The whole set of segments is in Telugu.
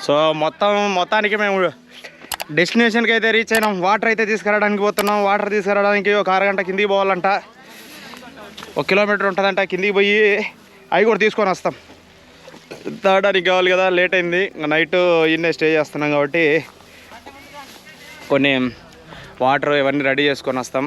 సో మొత్తానికి మేము డెస్టినేషన్కి అయితే రీచ్ అయినాం. వాటర్ అయితే తీసుకురావడానికి పోతున్నాం. వాటర్ తీసుకురావడానికి ఒక అరగంట కిందికి పోవాలంట. 1 కిలోమీటర్ ఉంటుందంట. కిందికి పోయి అవి కూడా తీసుకొని వస్తాం. తాగడానికి కావాలి కదా, లేట్ అయింది. నైట్ ఇన్నే స్టే చేస్తున్నాం కాబట్టి కొన్ని వాటర్ ఇవన్నీ రెడీ చేసుకొని వస్తాం.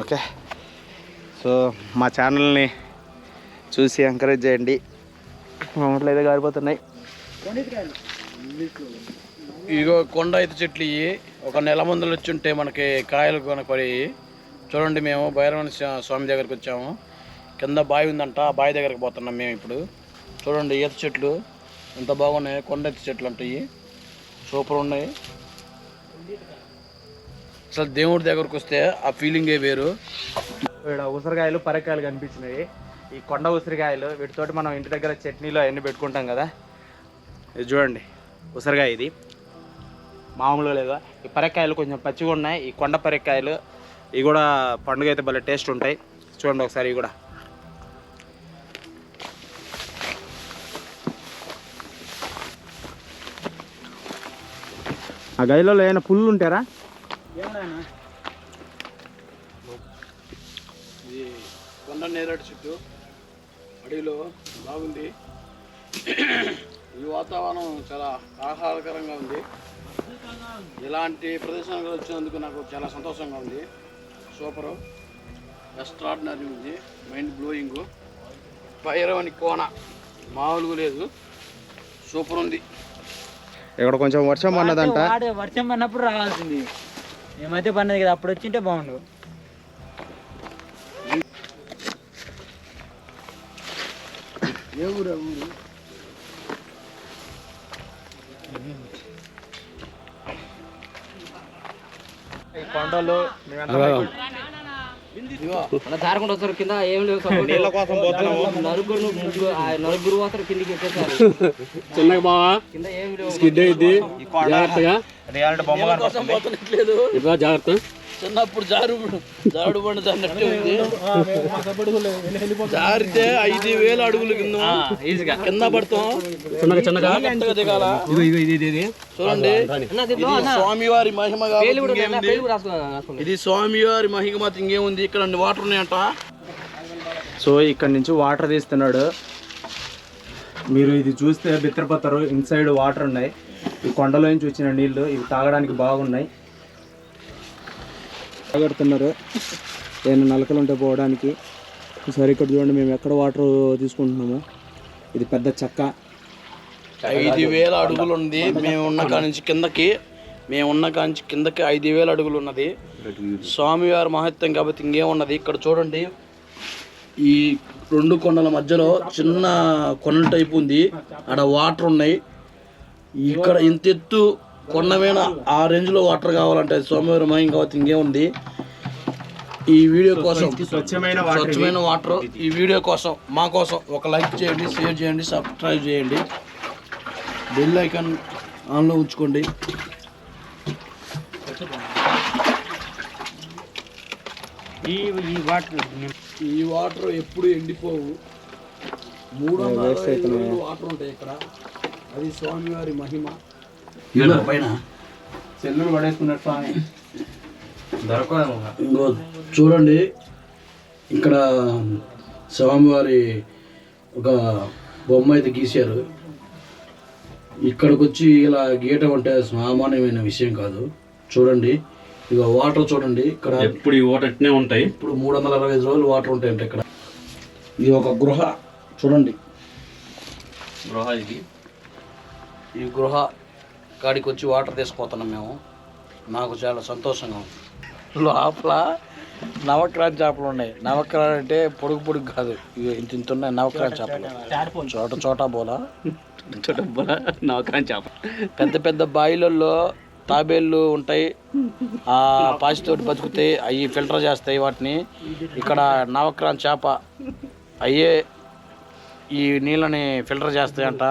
ఓకే, సో మా ఛానల్ని చూసి ఎంకరేజ్ చేయండి. మామూలు అయితే గారిపోతున్నాయి. ఇగో కొండ అయితే చెట్లు ఇవి ఒక నెల ముందులు వచ్చి ఉంటే మనకి కాయలు కొనపడి. చూడండి, మేము భైరవ స్వామి దగ్గరికి వచ్చాము. కింద బావి ఉందంట, ఆ బావి దగ్గరికి పోతున్నాం మేము ఇప్పుడు. చూడండి, ఈత చెట్లు ఎంత బాగున్నాయి. కొండ ఈత చెట్లు అంటాయి, సూపర్ ఉన్నాయి. అసలు దేవుడి దగ్గరకు వస్తే ఆ ఫీలింగే వేరు. ఇక్కడ ఉసిరికాయలు పరకాయలు కనిపించినాయి. ఈ కొండ ఉసిరికాయలు, వీటితోటి మనం ఇంటి దగ్గర చట్నీలో అవన్నీ పెట్టుకుంటాం కదా. ఇది చూడండి, ఉసిరికాయ ఇది మామూలుగా లేదా. ఈ పరకాయలు కొంచెం పచ్చిగా ఉన్నాయి. ఈ కొండ పరకాయలు ఇవి కూడా పండుగ అయితే భలే టేస్ట్ ఉంటాయి. చూడండి ఒకసారి ఇవి కూడా. ఆ గదిలో ఏమైనా పుల్లు ఉంటారా? ఇది కొండ నేరేడు చెట్టు అడవిలో బాగుంది. ఈ వాతావరణం చాలా ఆహ్లాదకరంగా ఉంది. ఇలాంటి ప్రదేశానికి వచ్చినందుకు నాకు చాలా సంతోషంగా ఉంది. సూపరు, ఎక్స్ట్రాడినరీ ఉంది, మైండ్ బ్లోయింగ్. భైరవని కోన మామూలుగా లేదు, సూపర్ ఉంది. ఇక్కడ కొంచెం వర్షం పన్నదంట. వర్షం పడినప్పుడు రావాల్సింది, ఏమైతే పన్నది కదా, అప్పుడు వచ్చింటే బాగుండు. ఏ ఊరు ఊరు? కొండలు దారకుండా వస్తారు కింద, ఏం లేవు. నీళ్ళ కోసం పోతున్నాము. నలుగురు వస్తారు కిందికి ఎక్కేసారు. చిన్నగా బావా కింద ఏం లేవు. జాగ్రత్తగా బొమ్మ పోతున్నట్లేదు. జాగ్రత్త. చిన్నప్పుడు జారుడు బండి జారినట్టే ఉంది. జారితే 5,000 అడుగులు కింద పడతాం. చిన్నగా దిగాల. చూడండి, స్వామివారి మహిమ. ఇది స్వామివారి మహిమ. ఇంకేముంది, ఇక్కడ వాటర్ ఉన్నాయంట. సో ఇక్కడ నుంచి వాటర్ తీస్తున్నాడు. మీరు ఇది చూస్తే బిత్తరపత్తరు. ఇన్సైడ్ వాటర్ ఉన్నాయి. ఈ కొండలో నుంచి వచ్చిన నీళ్లు ఇవి తాగడానికి బాగున్నాయి. తాగడుతున్నారు ఏమైనా నలకలు ఉంటే పోవడానికి. సరే ఇక్కడ చూడండి, మేము ఎక్కడ వాటర్ తీసుకుంటున్నాము. ఇది పెద్ద చెక్క. 5,000 అడుగులు ఉంది. మేము ఉన్న కానించి కిందకి 5,000 అడుగులు ఉన్నది. స్వామివారి మహత్యం కాబట్టి ఇంకేమున్నది. ఇక్కడ చూడండి, ఈ 2 కొండల మధ్యలో చిన్న కొండ టైపు ఉంది. ఆడ వాటర్ ఉన్నాయి. ఇక్కడ ఇంత ఎత్తు కొండ మీద ఆ రేంజ్లో వాటర్ కావాలంటే స్వామివారి మహిమ కాబట్టి ఇంకేముంది. ఈ వీడియో కోసం స్వచ్ఛమైన వాటర్, ఈ వీడియో కోసం మా కోసం ఒక లైక్ చేయండి, షేర్ చేయండి, సబ్స్క్రైబ్ చేయండి, బెల్ ఐకాన్ ఆన్లో ఉంచుకోండి. ఈ వాటర్ ఎప్పుడు ఎండిపోవు. 300 వాటర్ ఉంటాయి ఇక్కడ. అది స్వామివారి మహిమ. పైన చెల్లులు పడేసుకున్నట్టు ఇంకో చూడండి, ఇక్కడ స్వామివారి ఒక బొమ్మ అయితే గీశారు. ఇక్కడికి వచ్చి ఇలా గీయటం అంటే సామాన్యమైన విషయం కాదు. చూడండి, ఇక వాటర్ చూడండి. ఇక్కడ ఎప్పుడు ఈ వాటర్ అట్నే ఉంటాయి. ఇప్పుడు 365 రోజులు వాటర్ ఉంటాయంట ఇక్కడ. ఇది ఒక గృహ. చూడండి, గృహ ఇది. ఈ గృహ కాడికి వచ్చి వాటర్ తీసుకుపోతున్నాం మేము. నాకు చాలా సంతోషంగా ఉంది. లోపల నవక్రాంతి చేపలు ఉన్నాయి. నవక్రాంతి అంటే పొడుగు కాదు, ఇంత ఉన్నాయి నవక్రాంతి చేపలు. చోటా బోలా నవక్రాంతి చేప. పెద్ద బాయిలలో తాబేళ్ళు ఉంటాయి. ఆ పాచితోటి బతుకుతాయి. అవి ఫిల్టర్ చేస్తాయి వాటిని. ఇక్కడ నవక్రాంతి చేప అయ్యే ఈ నీళ్ళని ఫిల్టర్ చేస్తాయంట.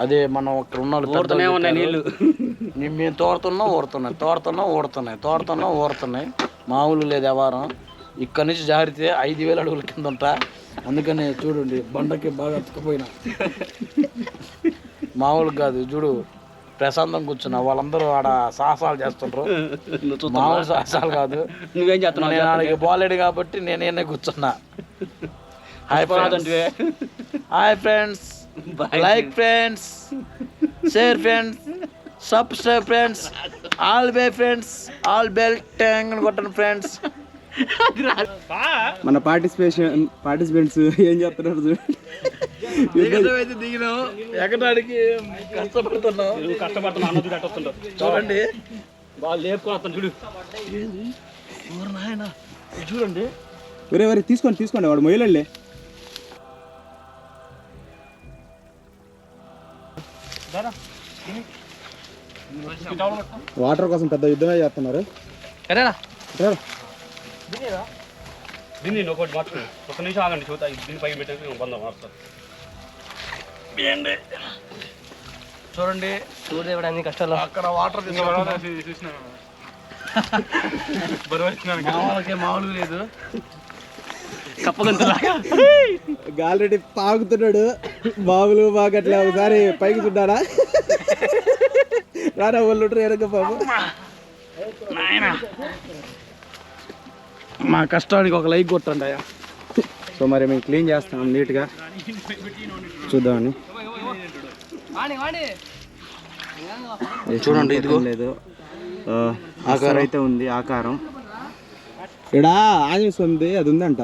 అదే మనం ఇక్కడ ఉన్న నీళ్ళు మేము తోడుతున్నాం ఊడుతున్నాయి. మామూలు లేదు వ్యవహారం. ఇక్కడ నుంచి జారితే 5,000 అడుగుల కింద ఉంటా. అందుకని చూడండి, బండకి బాగా అతుకపోయినా మామూలు కాదు. చూడు, ప్రశాంతం కూర్చున్నా. వాళ్ళందరూ ఆడ సాహసాలు చేస్తుండ్రు. మామూలు సాహసాలు కాదు. నువ్వేం చేస్తున్నావు? నేను ఆడికి బాలేడు కాబట్టి నేనే కూర్చున్నా. Hi friends, like friends, share friends, subscribe friends, all bye friends, all bell ట్యాంగ్ అని కొట్టండి ఫ్రెండ్స్. మన పార్టిసిపెంట్స్ ఏం చేస్తున్నారు చూడండి. దిగినాం, ఎక్కడానికి కష్టపడుతున్నాం. చూడండి వాళ్ళు లేపుకొని చూడు. నాయన చూడండి. ఒరే తీసుకోండి వాడు మొయ్యలే. వాటర్ కోసం పెద్ద యుద్ధమే చేస్తున్నారు. దీన్ని ఒకటి మార్చుకో. ఒక నిమిషం ఆగండి, చూద్దా. దీన్ని పైకి పెట్టేసి బందం మారుతారు. చూడండి చూడడానికి కష్టాలు. అక్కడ వాటర్ మామూలు లేదు. గాలిరెడ్డి పాకుతున్నాడు. బాబులు బాగట్లే. ఒకసారి పైకి చూడ్డారా? రారా వాళ్ళు ఎరగ బాబు. మా కష్టానికి ఒక లైక్ కొట్టండి అయ్యా. సో మరి మేము క్లీన్ చేస్తాం నీట్గా, చూద్దామని. చూడండి, ఇదిగో లేదు ఆకారం అయితే ఉంది. ఆకారం ఇక్కడ ఆంజనేయ స్వామిది అది ఉందంట.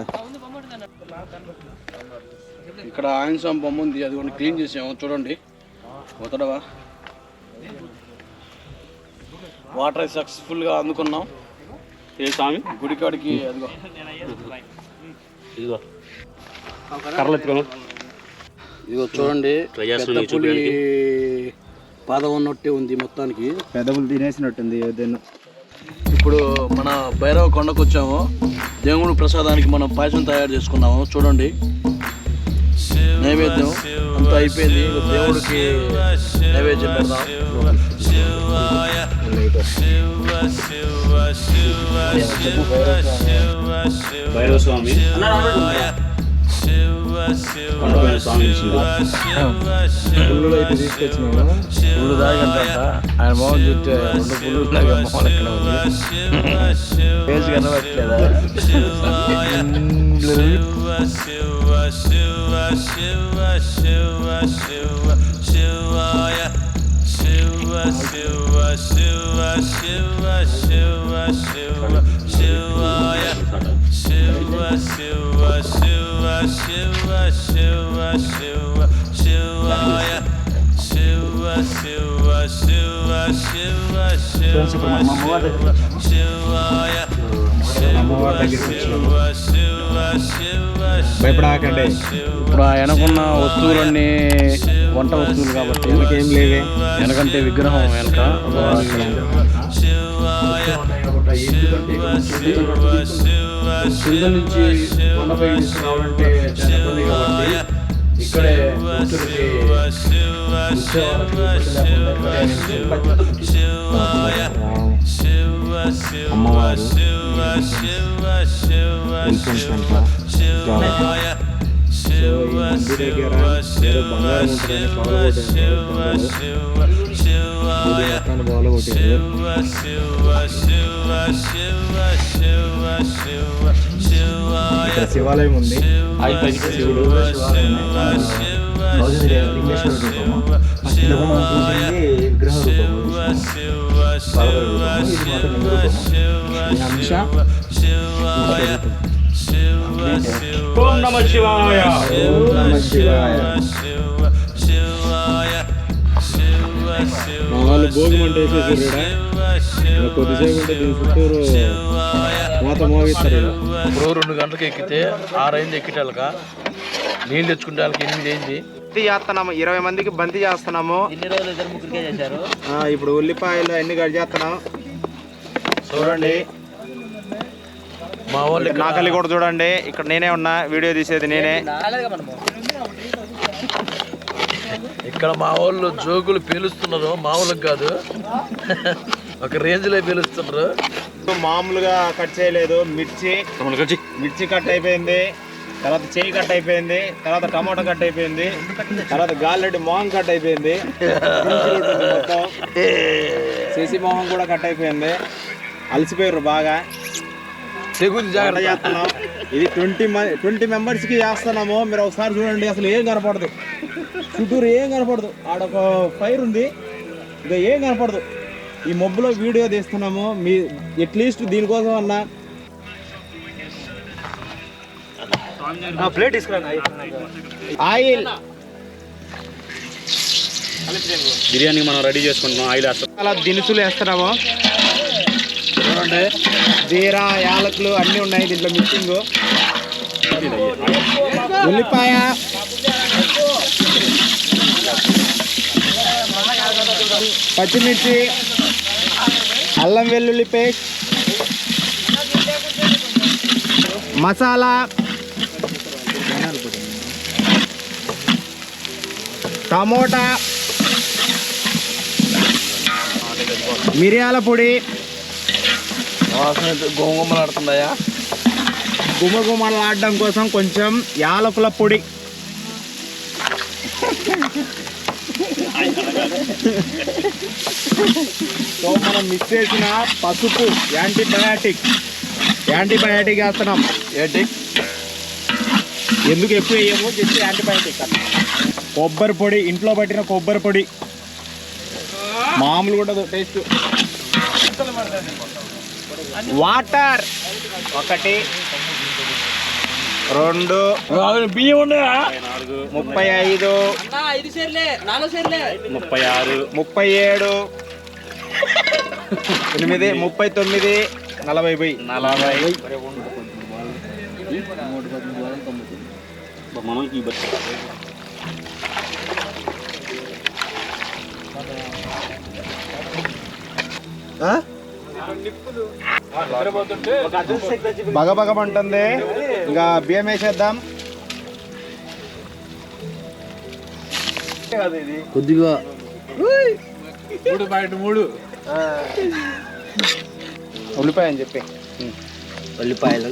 ఇక్కడ ఆంజనేయ స్వామి బొమ్మ ఉంది, అది కూడా క్లీన్ చేసాము. చూడండి పోతాడవా. వాటర్ సక్సెస్ఫుల్గా అందుకున్నాం. ఏ స్వామి గుడికాడికి అదిగో ఇదిగో కర్రలు ఎత్తుకోను. ఇదిగో చూడండి, ప్రజాస్వామ్యం పెద్ద పులి పాదం ఉన్నట్టే ఉంది. మొత్తానికి పెదవులు తినేసినట్టుంది. ఏదైనా ఇప్పుడు మన భైరవ కొండకు వచ్చాము. దేవుడి ప్రసాదానికి మనం పాయసం తయారు చేసుకున్నాము. చూడండి, నైవేద్యం అంతా అయిపోయింది. దేవుడికి నైవేద్యం పెడదాం. భైరవ స్వామి కొండపైన స్వామి పుల్లు అయితే తీసుకొచ్చినాము. పుల్లు తాగంట. ఆయన మొహం చూస్తే 2 పుల్లు మొహం ఎక్కడ ఉంది. ఫేస్ కనబట్టలేదా? భయపడకండి. ఇప్పుడు ఆ వెనకున్న వస్తువులన్నీ వంట వస్తువులు కాబట్టి ఏం లేవే. వెనకంటే విగ్రహం వెనక కింద నుంచి కొండపై తీసుకురావాలంటే చాలా ఇబ్బంది కాబట్టి ఇక్కడే అమ్మవారు దగ్గర బంగారం ఉంటుందని బాగా కొట్టారు. ఇక్కడ శివాలయం ఉంది. శివుడు లింగేశ్వర రూపము. విగ్రహ రూపము. ఇది మాత్రం లింగ రూపము. అంశ ఓం నమః శివాయ. ఓం నమః శివాయ. మా వాళ్ళు భోగి మంట వేసేసారు. కొద్దిసేపు ఉంటే దీని చుట్టూరు మూత మోగిస్తారు. ఇప్పుడు 2 గంటలకు ఎక్కితే 6 అయింది. ఎక్కిటాక నీళ్ళు తెచ్చుకుంటే వాళ్ళకి 8 అయింది. బంతి చేస్తున్నాము. 20 మందికి బంతి చేస్తున్నాము. ఇన్ని రోజులు 2 ముగ్గురికే చేశారు. ఇప్పుడు ఉల్లిపాయలు అన్ని కట్ చేస్తున్నాం. చూడండి, మా వాళ్ళు నాకల్లి కూడా చూడండి. ఇక్కడ నేనే ఉన్నా, వీడియో తీసేది నేనే. ఇక్కడ మా వాళ్ళు జోకులు పేలుస్తున్నారు. మామూలుగా కాదు, ఒక రేంజ్లో పేలుస్తున్నారు. మామూలుగా కట్ చేయలేదు. మిర్చి కట్ అయిపోయింది. తర్వాత చేయి కట్ అయిపోయింది, తర్వాత టమాటో కట్ అయిపోయింది, తర్వాత గాలిరెడ్డి మొహం కట్ అయిపోయింది, మొత్తం చేసి మొహం కూడా కట్ అయిపోయింది. అలసిపోయారు బాగా. జాగ్రత్త చేస్తున్నాం. ఇది 20 మెంబర్స్కి చేస్తున్నాము. మీరు ఒకసారి చూడండి, అసలు ఏం కనపడదు, చుట్టూరు ఏం కనపడదు. ఆడొక ఫైర్ ఉంది, ఇక ఏం కనపడదు. ఈ మబ్బులో వీడియో తీస్తున్నాము. మీ అట్లీస్ట్ దీనికోసం అన్నా ప్లేట్ తీసుకురా. ఆయిల్ బిర్యానీ మనం రెడీ చేసుకుంటున్నాం. ఆయిల్ వేస్తాం, అలా దినుసులు వేస్తున్నాము. చూడండి, జీరా, యాలకులు అన్నీ ఉన్నాయి దీంట్లో మిక్సింగ్. ఉల్లిపాయ, పచ్చిమిర్చి, అల్లం వెల్లుల్లి పేస్ట్, మసాలా, టమోటా, మిరియాల పొడి, గోంగమ్మలాడుతుందయా. గుమగుమలు ఆడడం కోసం కొంచెం యాలకుల పొడి, సో మనం మిక్స్ చేసిన పసుపు, యాంటీబయాటిక్ వేస్తున్నాం. ఎందుకు ఎక్కువ వేయము, జస్ట్ యాంటీబయాటిక్. కొబ్బరి పొడి, ఇంట్లో పట్టిన కొబ్బరి పొడి, మామూలు కూడా టేస్ట్. వాటర్ 1 2 బియ్యం ఉన్నాయా? 35 36 37 8 39 40 మనం ఈ బట్టి బగబగమంటుంది. ఇంకా బియ్యం వేసేద్దాం. కొద్దిగా ఉల్లిపాయ అని చెప్పి ఉల్లిపాయలు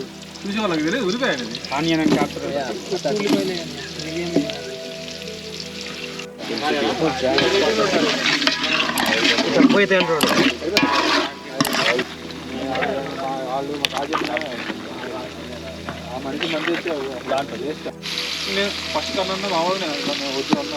ఆనియన్ అని కాదు. పోయితే అంటాడు. ఫస్ట్ కన్నా మామూలుగా వద్దు అన్న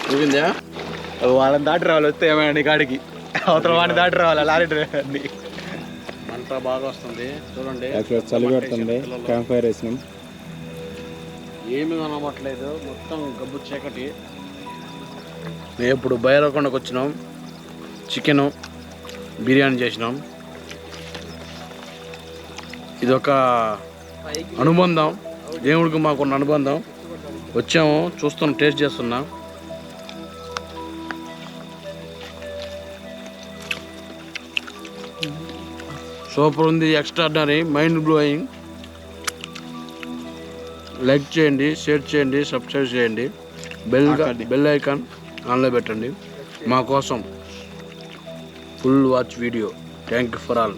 ఉడికిందా? వాళ్ళని దాటి రావాలి. వస్తే ఏమైనా కాడికి అవతల వాడిని దాటి రావాలి. లారీ డ్రైవర్ని. మంట బాగా వస్తుంది చూడండి. చలి పెడుతుంది. క్యాంప్ ఫైర్ వేసినాం. ఏమి కనబట్లేదు, మొత్తం గబ్బు చీకటి. మేము ఇప్పుడు భైరవకొండకు వచ్చినాం. చికెను బిర్యానీ చేసినాం. ఇదొక అనుబంధం, దేవుడికి మాకున్న అనుబంధం. వచ్చాము, చూస్తున్నాం, టేస్ట్ చేస్తున్నాం. సూపర్ ఉంది, ఎక్స్ట్రాడినరీ, మైండ్ బ్లోయింగ్. లైక్ చేయండి, షేర్ చేయండి, సబ్స్క్రైబ్ చేయండి, బెల్ ఐకాన్ ఆన్లో పెట్టండి. మా కోసం full watch video. Thank you for all.